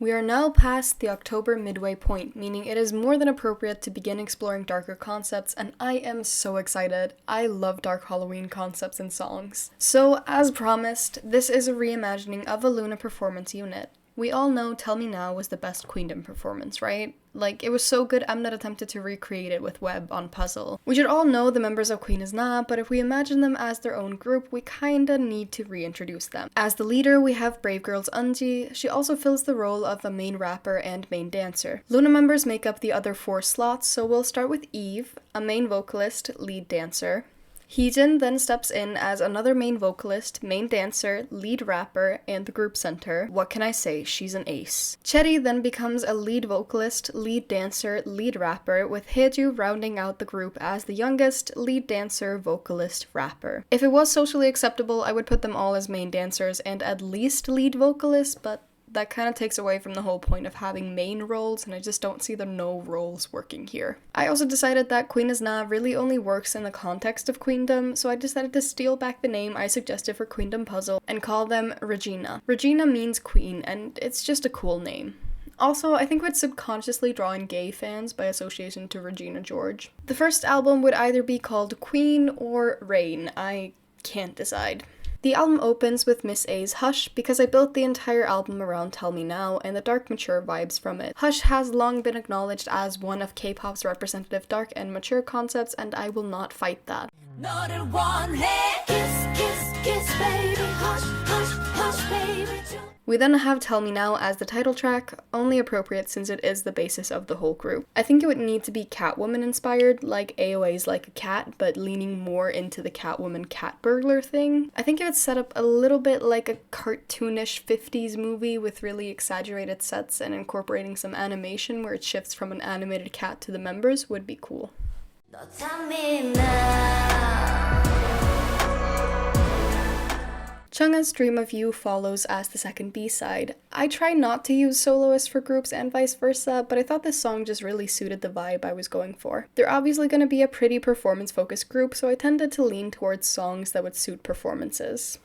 We are now past the October midway point, meaning it is more than appropriate to begin exploring darker concepts, and I am so excited. I love dark Halloween concepts and songs. So, as promised, this is a reimagining of a Luna performance unit. We all know Tell Me Now was the best Queendom performance, right? Like, it was so good I'm not attempted to recreate it with Web on Puzzle. We should all know the members of QUEENDOM2, but if we imagine them as their own group, we kinda need to reintroduce them. As the leader, we have Brave Girl's Unji. She also fills the role of a main rapper and main dancer. Luna members make up the other 4 slots, so we'll start with Eve, a main vocalist, lead dancer. Heejin then steps in as another main vocalist, main dancer, lead rapper, and the group center. What can I say? She's an ace. Cherry then becomes a lead vocalist, lead dancer, lead rapper, with Haeju rounding out the group as the youngest lead dancer, vocalist, rapper. If it was socially acceptable, I would put them all as main dancers and at least lead vocalists, but that kind of takes away from the whole point of having main roles, and I just don't see the no roles working here. I also decided that Queen is Na really only works in the context of Queendom, so I decided to steal back the name I suggested for Queendom Puzzle and call them Regina. Regina means queen, and it's just a cool name. Also, I think we'd subconsciously draw in gay fans by association to Regina George. The first album would either be called Queen or Reign. I can't decide. The album opens with Miss A's Hush because I built the entire album around Tell Me Now and the dark mature vibes from it. Hush has long been acknowledged as one of K-pop's representative dark and mature concepts, and I will not fight that. We then have Tell Me Now as the title track, only appropriate since it is the basis of the whole group. I think it would need to be Catwoman inspired, like AOA's Like a Cat, but leaning more into the Catwoman cat burglar thing. I think it would set up a little bit like a cartoonish 50s movie with really exaggerated sets and incorporating some animation where it shifts from an animated cat to the members would be cool. Chungha's Dream of You follows as the second B-side. I try not to use soloists for groups and vice versa, but I thought this song just really suited the vibe I was going for. They're obviously going to be a pretty performance-focused group, so I tended to lean towards songs that would suit performances.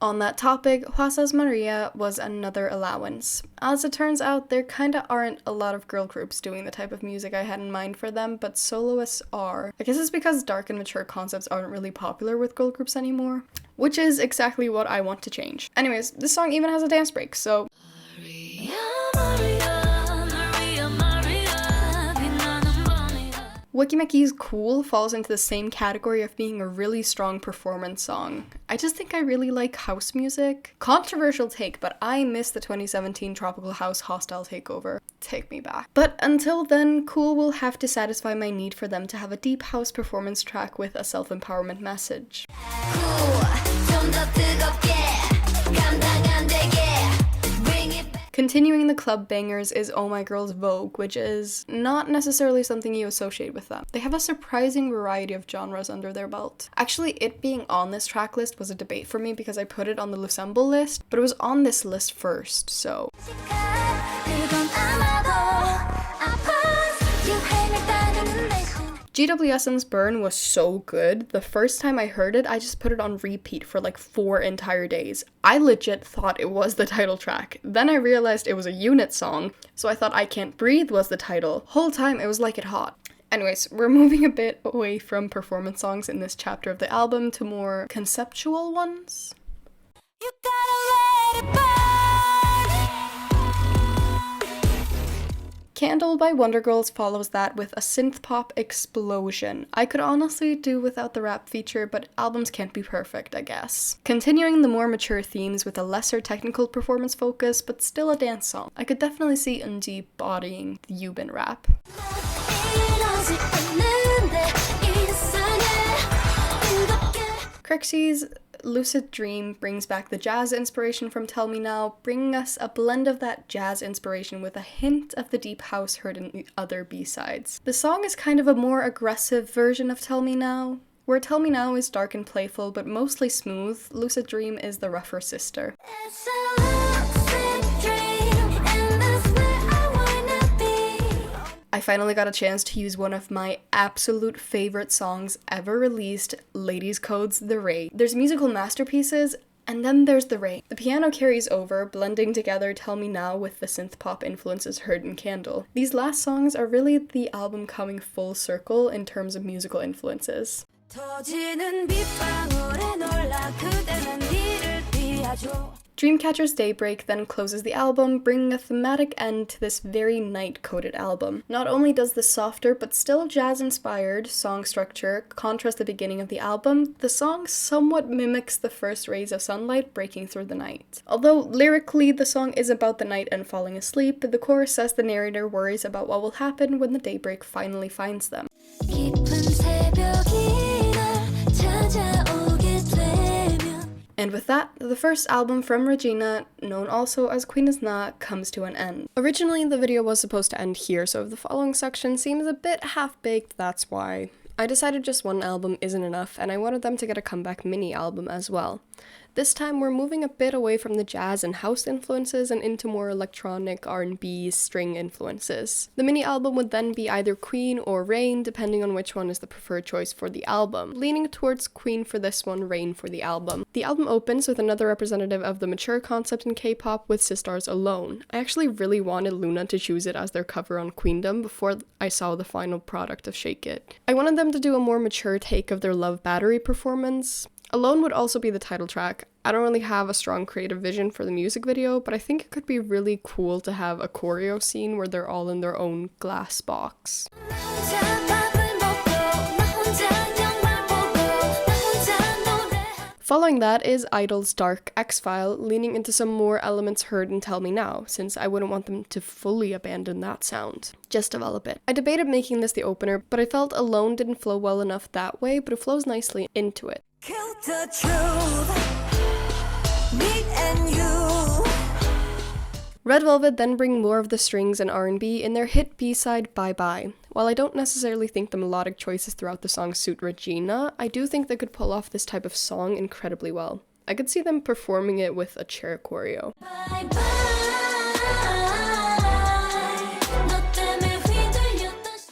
On that topic, Hwasa's Maria was another allowance. As it turns out, there kinda aren't a lot of girl groups doing the type of music I had in mind for them, but soloists are. I guess it's because dark and mature concepts aren't really popular with girl groups anymore, which is exactly what I want to change. Anyways, this song even has a dance break, so... Weki Meki's Cool falls into the same category of being a really strong performance song. I just think I really like house music. Controversial take, but I miss the 2017 Tropical House Hostile Takeover. Take me back. But until then, Cool will have to satisfy my need for them to have a deep house performance track with a self-empowerment message. Continuing the club bangers is Oh My Girl's Vogue, which is not necessarily something you associate with them. They have a surprising variety of genres under their belt. Actually, it being on this track list was a debate for me because I put it on the Lusemble list, but it was on this list first, so... GWSN's Burn was so good. The first time I heard it, I just put it on repeat for like 4 entire days. I legit thought it was the title track. Then I realized it was a unit song, so I thought I Can't Breathe was the title. Whole time it was Like It Hot. Anyways, we're moving a bit away from performance songs in this chapter of the album to more conceptual ones. You gotta let it burn. Candle by Wonder Girls follows that with a synth pop explosion. I could honestly do without the rap feature, but albums can't be perfect, I guess. Continuing the more mature themes with a lesser technical performance focus, but still a dance song. I could definitely see Eunji bodying the Yubin rap. Crixie's Lucid Dream brings back the jazz inspiration from Tell Me Now, bringing us a blend of that jazz inspiration with a hint of the deep house heard in the other B-sides. The song is kind of a more aggressive version of Tell Me Now. Where Tell Me Now is dark and playful but mostly smooth, Lucid Dream is the rougher sister. I finally got a chance to use one of my absolute favorite songs ever released, Ladies Code's The Ray. There's musical masterpieces, and then there's The Ray. The piano carries over, blending together Tell Me Now with the synth pop influences heard in Candle. These last songs are really the album coming full circle in terms of musical influences. Dreamcatcher's Daybreak then closes the album, bringing a thematic end to this very night-coded album. Not only does the softer but still jazz-inspired song structure contrast the beginning of the album, the song somewhat mimics the first rays of sunlight breaking through the night. Although lyrically the song is about the night and falling asleep, the chorus says the narrator worries about what will happen when the daybreak finally finds them. And with that, the first album from Regina, known also as Queen is Not, comes to an end. Originally, the video was supposed to end here, so if the following section seems a bit half-baked, that's why. I decided just one album isn't enough, and I wanted them to get a comeback mini album as well. This time, we're moving a bit away from the jazz and house influences and into more electronic R&B string influences. The mini album would then be either Queen or Rain, depending on which one is the preferred choice for the album. Leaning towards Queen for this one, Rain for the album. The album opens with another representative of the mature concept in K-pop with Sistars Alone. I actually really wanted Luna to choose it as their cover on Queendom before I saw the final product of Shake It. I wanted them to do a more mature take of their Love Battery performance. Alone would also be the title track. I don't really have a strong creative vision for the music video, but I think it could be really cool to have a choreo scene where they're all in their own glass box. Following that is i-dle's Dark X-File, leaning into some more elements heard in Tell Me Now, since I wouldn't want them to fully abandon that sound. Just develop it. I debated making this the opener, but I felt Alone didn't flow well enough that way, but it flows nicely into it. Kill the truth, me and you. Red Velvet then bring more of the strings and R&B in their hit B-side Bye Bye. While I don't necessarily think the melodic choices throughout the song suit Regina, I do think they could pull off this type of song incredibly well. I could see them performing it with a chair choreo. Bye bye.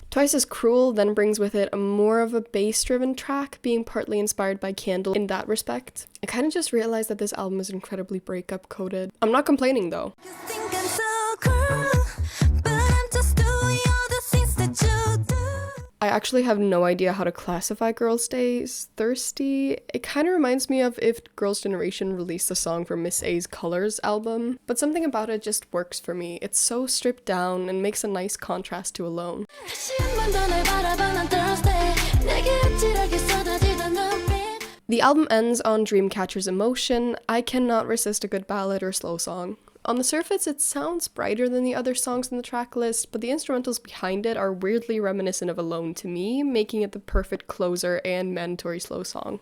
Twice as Cruel then brings with it a more of a bass-driven track, being partly inspired by Candle in that respect. I kind of just realized that this album is incredibly breakup coded. I'm not complaining though. I actually have no idea how to classify Girls' Day's thirsty. It kind of reminds me of if Girls' Generation released a song from Miss A's Colors album, but something about it just works for me. It's so stripped down and makes a nice contrast to Alone. The album ends on Dreamcatcher's Emotion. I cannot resist a good ballad or slow song. On the surface, it sounds brighter than the other songs in the track list, but the instrumentals behind it are weirdly reminiscent of Alone to me, making it the perfect closer and mandatory slow song.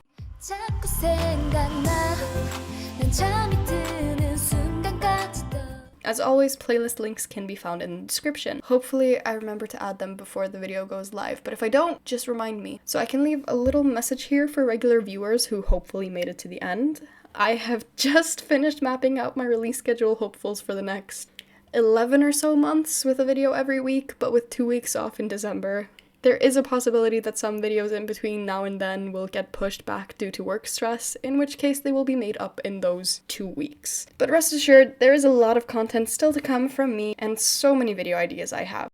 As always, playlist links can be found in the description. Hopefully, I remember to add them before the video goes live, but if I don't, just remind me. So I can leave a little message here for regular viewers who hopefully made it to the end. I have just finished mapping out my release schedule hopefuls for the next 11 or so months with a video every week, but with 2 weeks off in December. There is a possibility that some videos in between now and then will get pushed back due to work stress, in which case they will be made up in those 2 weeks. But rest assured, there is a lot of content still to come from me and so many video ideas I have.